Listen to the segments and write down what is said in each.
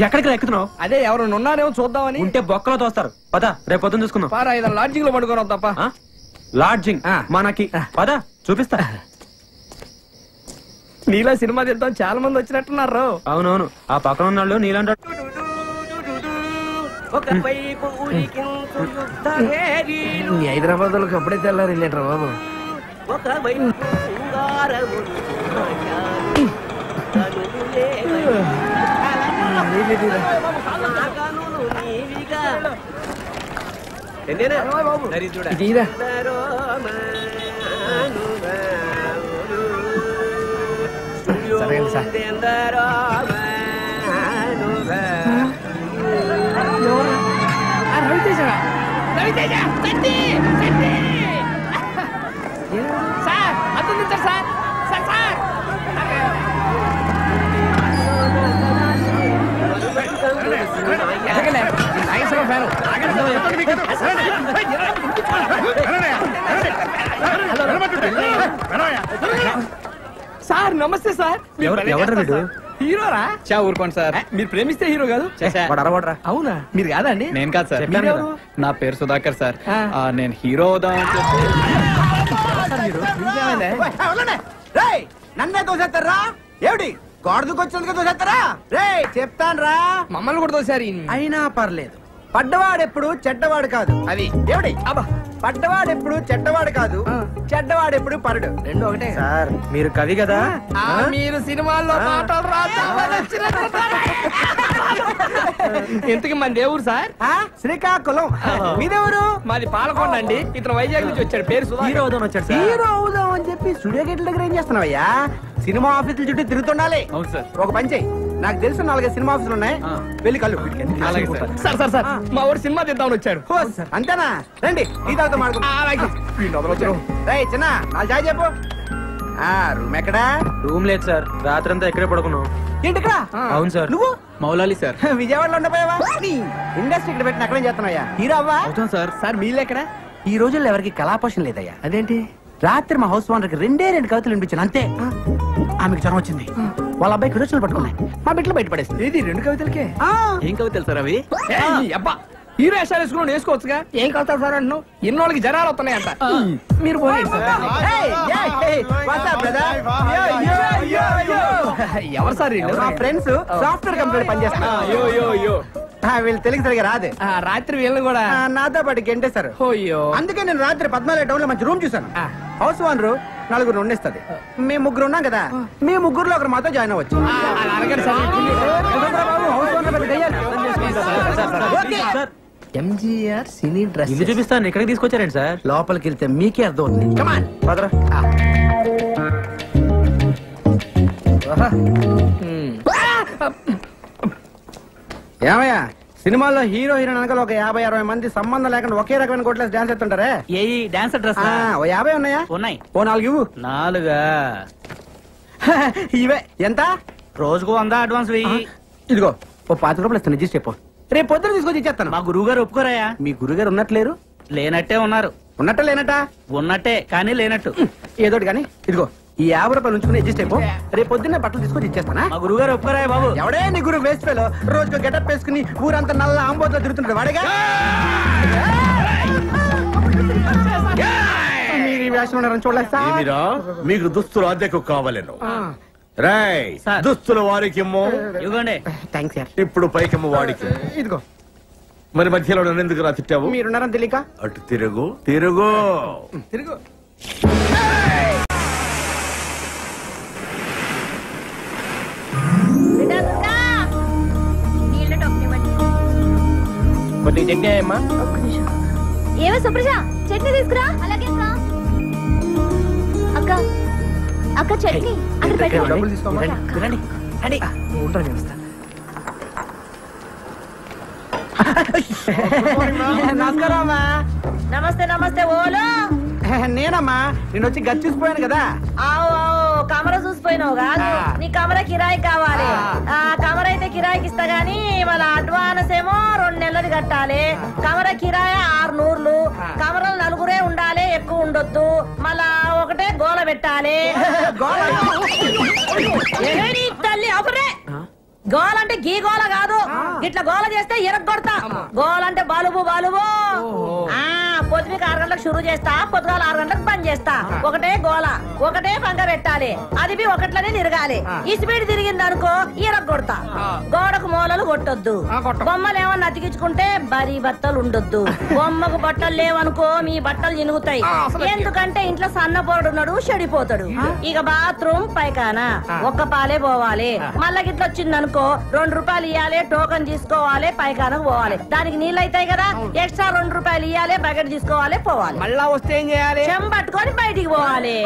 ఎక్కడికి ఎక్కుతున్నావు? అదే ఎవరైనా ఉన్నారేమో చూద్దామని. ఉంటే బొక్కలో తోస్తారు. పద, రేపు పొద్దున్న చూసుకుందాం. పారా ఏదో లాడ్జింగ్ లో పడుకోవడం తప్ప. లాడ్జింగ్ మనకి పద చూపిస్తా. నీలా సినిమా తీద్దాం చాలా మంది వచ్చినట్టున్నారు. అవునవును, ఆ పక్కన ఉన్న వాళ్ళు నీలంట. హైదరాబాద్ వాళ్ళకి అప్పుడే తెల్లారు వెళ్ళారు బాబు. సరే సార్. రవితేజ రవితేజ సార్ అతను సార్ సార్ సార్ సార్ నమస్తే సార్. హీరోరా? చా ఊరుకోండి సార్. మీరు ప్రేమిస్తే హీరో కాదు. అవునా? మీరు కాదా అండి? నేను కాదు సార్. నా పేరు సుధాకర్ సార్. నేను హీరో అవుదామని నన్నే తోసేస్తారా? ఏమిటి గోడకు వచ్చినందుకు తోసేస్తారా? రే చెప్తాను రా, మమ్మల్ని కూడా తోసారు. అయినా పర్లేదు. పడ్డవాడెప్పుడు చెడ్డవాడు కాదు. అది ఏమిటి? అబ్బా, పడ్డవాడెప్పుడు చెడ్డవాడు కాదు, చెడ్డవాడెప్పుడు పరుడు. రెండు ఒకటే సార్. మీరు కవి కదా? మీరు సినిమాల్లో మాటలు ఎంతకి మంది ఏ ఊరు సార్? శ్రీకాకుళం. మీదెవరు? మాది పాలకొండ అండి. ఇతను వైజాగ్ నుంచి వచ్చాడు. పేరు హీరో అవుదాం వచ్చాడు సార్. హీరో అవుదాం అని చెప్పి స్టూడియో గేట్ల దగ్గర ఏం చేస్తున్నావయ్యా? సినిమా ఆఫీసుల చుట్టూ తిరుగుతుండాలి. అవును సార్. ఒక పని చెయ్యి, నాకు తెలిసిన 4 సినిమా ఆఫీసులు ఉన్నాయి, వెళ్ళి కలు. సార్ సార్ సార్ మా ఊరు సినిమా తీద్దామని వచ్చాడు. అంతేనా? రండి ఈ తర్వాత మాట్లాడుకుందాం. రై చిన్న నాకు జాయ్ చెప్పు. రూమ్ ఎక్కడా? రూమ్ లేదు సార్, రాత్రంతా ఎక్కడే పడుకున్నావు. ఏంటి ఇక్కడ? అవును సార్. నువ్వు మౌలాలి సార్. విజయవాడలో ఉండపోయావా? ఇండస్ట్రీ ఇక్కడ పెట్టిన అక్కడేం చేస్తున్నావయ్యా? హీరో అవ్వా? అవుతాం సార్. సార్ మీళ్ళు ఎక్కడ? ఈ రోజుల్లో ఎవరికి కళాపోషణ లేదయ్యా. అదేంటి? రాత్రి మా హౌస్ ఓనర్కి 2 కవితలు వినిపించాను అంతే. ఆమెకు జ్వరం వచ్చింది, వాళ్ళ అబ్బాయి కురచలు పట్టుకున్నాయి, మా బిడ్డలు బయటపడేస్తుంది. ఏది 2 కవితలకే? ఏం కవితలు సార్ అవి? అబ్బా, హీరో వేషాలు వేసుకుని వేసుకోవచ్చుగా. ఏం కలుతారు సార్ అంటున్నావు? ఎన్నోళ్ళకి జనాలు వస్తున్నాయంట. మీరు ఎవరు సార్? మా ఫ్రెండ్స్ సాఫ్ట్వేర్ కంపెనీ పనిచేస్తారు. వీళ్ళు తెలుగు సరిగా రాదు. రాత్రి వీళ్ళని కూడా నాతో పాటు గెంటేశారు. అందుకే నేను రాత్రి 14 టౌన్ లో మంచి రూమ్ చూసాను. House owner 4 ఉండిస్తుంది. మేము 3 ఉన్నాం కదా, మేము 3లో ఒకరు మాతో జాయిన్ అవ్వచ్చు. ఎంజీఆర్ సినీ డ్రెస్ ఇల్లు చూపిస్తాను. ఎక్కడికి తీసుకొచ్చారండి సార్? లోపలికి వెళ్తే మీకే అర్థం అవుతుంది. కమాన్ పదరా. ఏమయ్యా, సినిమాల్లో హీరో హీరోయిన్ అనగా ఒక 50-60 మంది సంబంధం లేకుండా ఒకే రకమైన కోట్లేసి డాన్స్ చేస్తుంటారే. ఏ డాన్స్ డ్రెస్? ఓ 50 ఉన్నాయా? ఉన్నాయి. ఓ 4 ఇవ్వు. 4? ఇవే ఎంత? రోజుకు 100 అడ్వాన్స్ వెయ్యి. ఇదిగో ఓ 50 రూపాయలు ఇస్తాను, రిజిస్టర్ చెప్పు. రేపు పొద్దున తీసుకొచ్చి ఇచ్చేస్తాను. మా గురువు గారు ఒప్పుకోరాయా? మీ గురుగారు ఉన్నట్లేరు? లేనట్టే ఉన్నారు. ఉన్నట్ట లేనట? ఉన్నట్టే కానీ లేనట్టు. ఏదోటి కానీ ఇదిగో ఈ 50 రూపాయలు ఉంచుకుని అడ్జస్ట్ అయిపో. రేపు పొద్దున్నే బట్టలు తీసుకొచ్చి ఇచ్చేస్తానా? మా గురువు గారు ఒప్పుకోరాయా బాబు? ఎవడే నీ గురువు? Waste fellow. రోజుకు గెటప్ వేసుకుని ఊరంతా నల్ల ఆంబోతో తిరుగుతున్నాడు వాడేగా. మీరు ఈ వేషం ఉన్నారని చూడలేదు సార్. మీకు దుస్తులు అద్దెకు కావాలను. రాయ్ దుస్తులు వారికి ఇవ్వండి. Thanks sir. ఇప్పుడు పైకి వాడికి. ఇదిగో. మరి మధ్యలో నన్ను ఎందుకు రా తిట్టావు? మీరున్నారని తెలియక. అటు తిరుగు తిరుగు తిరుగు. ఏమో సుప్రజ, చట్నీ తీసుకురా. అలాగే అక్క. అక్క చట్నీ అక్కడ పెట్టు. నమస్కారం. నమస్తే నమస్తే. ఓలో నేనమ్మా, నేను వచ్చి గది చూసిపోయాను కదా. ఆవు ఆవు కమర చూసిపోయినావు కాదు, నీ కమర కిరాయి కావాలి. ఆ కమర అయితే కిరాయికి ఇస్తా గానీ మన అడ్వాన్స్ ఏమో 2 నెలలది కట్టాలి. కమర కిరాయి 600. కమరలు 4 ఉండాలి, ఎక్కువ ఉండొద్దు. మళ్ళా ఒకటే గోల పెట్టాలి. తల్లి అబరే గోల అంటే గీ గోల కాదు, ఇట్లా గోల చేస్తే ఎరగొడతా. గోల అంటే బాలుబు బాలుబు. పొద్దుకి 6 గంటలకు షురు చేస్తా, పొద్దుగాల 6 గంటలకు బంద్ చేస్తా. ఒకటే గోల, ఒకటే పంగ పెట్టాలి, అది ఒకట్లనే తిరగాలి. ఈ స్పీడ్ తిరిగింది అనుకో ఎరగొడతా. గోడకు మూలలు కొట్టొద్దు. బొమ్మలు ఏమన్నా అతికించుకుంటే బరీ బట్టలు ఉండొద్దు. బొమ్మకు బట్టలు లేవనుకో మీ బట్టలు చినుగుతాయి. ఎందుకంటే ఇంట్లో సన్నపోడు ఉన్నాడు, చెడిపోతాడు. ఇక బాత్రూమ్ పైకానా ఒక్క పాలే పోవాలి. మళ్ళా గిట్ల వచ్చిందనుకో 2 రూపాయలు ఇవ్వాలి, టోకన్ తీసుకోవాలి, పైకానకు పోవాలి. దానికి నీళ్ళు అవుతాయి కదా, ఎక్స్ట్రా 2 రూపాయలు ఇవ్వాలి, బకెట్ తీసుకోవాలి, పోవాలి. మళ్ళా వస్తే ఏం చేయాలి? చెంబట్టుకొని బయటికి పోవాలి.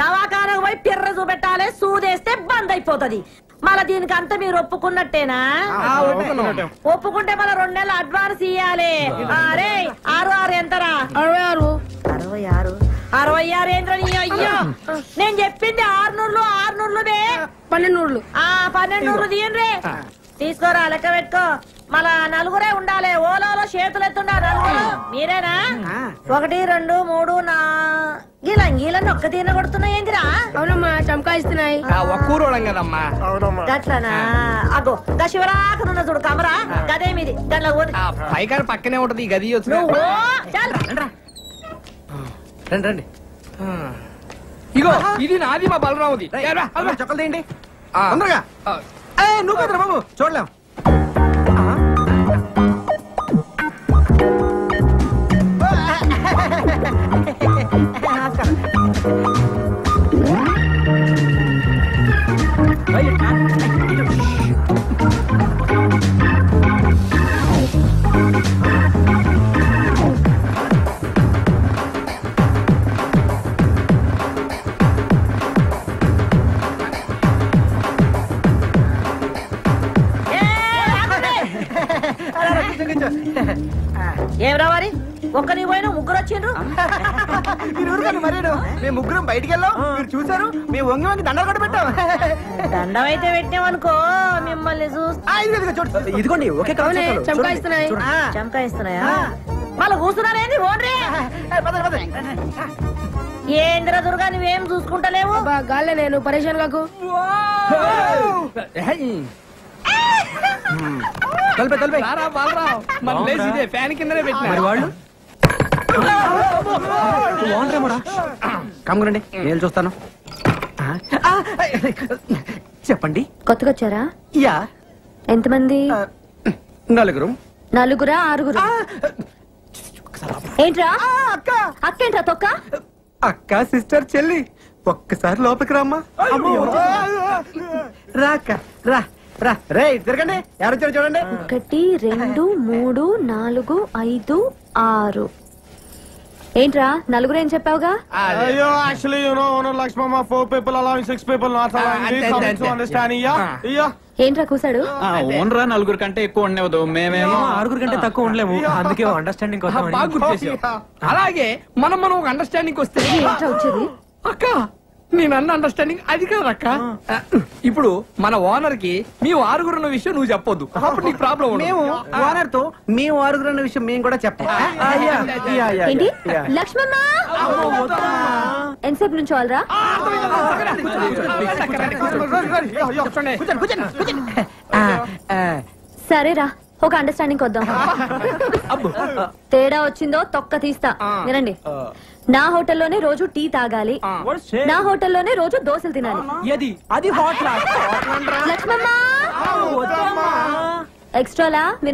దవాఖానకు పోయి పిర్ర చూపెట్టాలి, సూదేస్తే బంద్ అయిపోతది. మళ్ళా దీనికి అంతా మీరు ఒప్పుకున్నట్టేనా? ఒప్పుకుంటే మళ్ళీ 2 నెలలు అడ్వాన్స్ ఇయ్యాలి. అరే 6 ఎంతరా? 66 66 ఏంద్రా? అయ్యో నేను చెప్పింది 600 1200 1200 తీయండి. తీసుకోరా, లెక్క పెట్టుకో. మళ్ళా నలుగురే ఉండాలి. ఓలాలో చేతులు ఎత్తుండాలి. నలుగురు మీరేనా? 1 2 3 4 గీలని ఒక్క తీన కొడుతున్నాయి ఏంటిరా? అవునమ్మా, చంకాయిస్తున్నాయి. ఒక్కూరోళం కదమ్మా. గట్లనా? అగో గా శివరాకనున్న చూడు కమరా, గదే మీది. గట్ల పైకాడ పక్కనే ఉంటది ఈ గది. రండి రండి. ఇగో ఇది నాది, మా బలరాముది. చొక్కలు తీయండి తొందరగా. నువ్వు కదరా బాబు, చూడలేం. ఏం రావాలి? ఒక్కని పోయినా ముగ్గురు వచ్చిండ్రు. మీరు మరేను మేము ముగ్గురం బయటికి వెళ్ళాం, మీరు చూసారు. మేము వంగి వంగి దండలు కూడా పెట్టాం. దండం అయితే పెట్టామనుకో మిమ్మల్ని ఇదిగోండి ఒకే చంకాయిస్తున్నాయి. చంకాయిస్తున్నాయా? మళ్ళీ కూర్చున్నారేంది? ఓన్రీ ఏంద్ర దుర్గా, నువ్వేం చూసుకుంటలేవు? గాల్లే నేను పరేషాన్ కాకు. ఫ్యాన్ కిందనే పెట్టిన వాళ్ళు కమ్మునండి, నేను చూస్తాను. చెప్పండి. కొత్తగా వచ్చారా? యా. ఎంతమంది? 4. 4 6? ఏంట్రా అక్క? ఏంట్రా తొక్క? అక్క, సిస్టర్, చెల్లి, ఒక్కసారి లోపలికి రామ్మా. రాక రా రా. రే తిరగండి, ఎవరు వచ్చారు చూడండి. 1 2 3 4 5 6. ఏంట్రా 4 ఏం చెప్పావుగా? అయ్యో actually you know owner Lakshmamma 4 people allowing 6 people not allowing to understand. ఇయ్యా ఏంట్రా కూసాడు? ఓనరా 4 కంటే ఎక్కువ ఉండేవద్దు. మేమేమో 6 కంటే తక్కువ ఉండలేము, అందుకే అండర్స్టాండింగ్ బాగా గుర్తు చేసావు. అలాగే మనం ఒక అండర్స్టాండింగ్ వస్తే ఏంట్రా వచ్చేది? అక్క నేను అన్న అండర్స్టాండింగ్ అది కాదు అక్క. ఇప్పుడు మన ఓనర్ కి మీ 6 ఉన్న విషయం నువ్వు చెప్పొద్దు, అప్పుడు నీకు ప్రాబ్లం. మేము ఓనర్ తో మేము 6 అన్న విషయం మేము కూడా చెప్పాం. ఏంటి లక్ష్మమ్మ? ఎంతసేపు నుంచి వాళ్ళరా? సరేరా, ఒక అండర్స్టాండింగ్ వద్దాం. తేడా వచ్చిందో తొక్క తీస్తా. వినండి, నా హోటల్లోనే రోజు టీ తాగాలి, నా హోటల్లోనే రోజు దోశలు తినాలి. అది హాట్ లక్ష్మమ్మ ఎక్స్ట్రాలా వినండి.